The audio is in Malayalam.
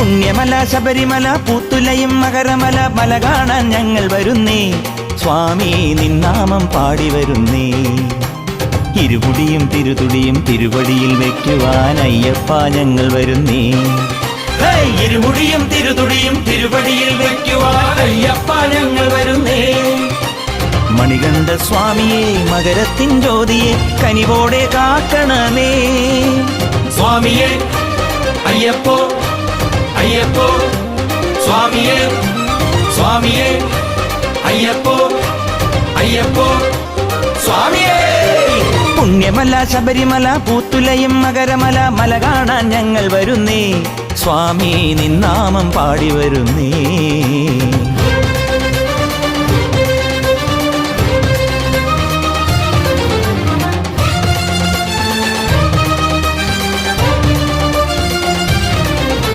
പുണ്യമല ശബരിമല പൂത്തുലയും മകരമല മല കാണാൻ ഞങ്ങൾ വരുന്നേ സ്വാമി നിന്നാമം പാടി വരുന്നേ ഇരുമുടിയും തിരുതുടിയും തിരുവടിയിൽ വെക്കുവാൻ അയ്യപ്പ ഞങ്ങൾ വരുന്നേ ഇരുമുടിയും തിരുതുടിയും തിരുവടിയിൽ വെക്കുവാൻ അയ്യപ്പ ഞങ്ങൾ വരുന്നേ മണികണ്ഠ സ്വാമിയെ മകരത്തിൻ ജ്യോതിയെ കനിവോടെ കാക്കണമേ സ്വാമിയെ അയ്യപ്പോ അയ്യപ്പോ സ്വാമിയെ സ്വാമിയെ അയ്യപ്പോ അയ്യപ്പോ സ്വാമിയെ പുണ്യമല ശബരിമല പൂത്തുലയും മകരമല മല കാണാൻ ഞങ്ങൾ വരുന്നേ സ്വാമി നിന്നാമം പാടി വരുന്നേ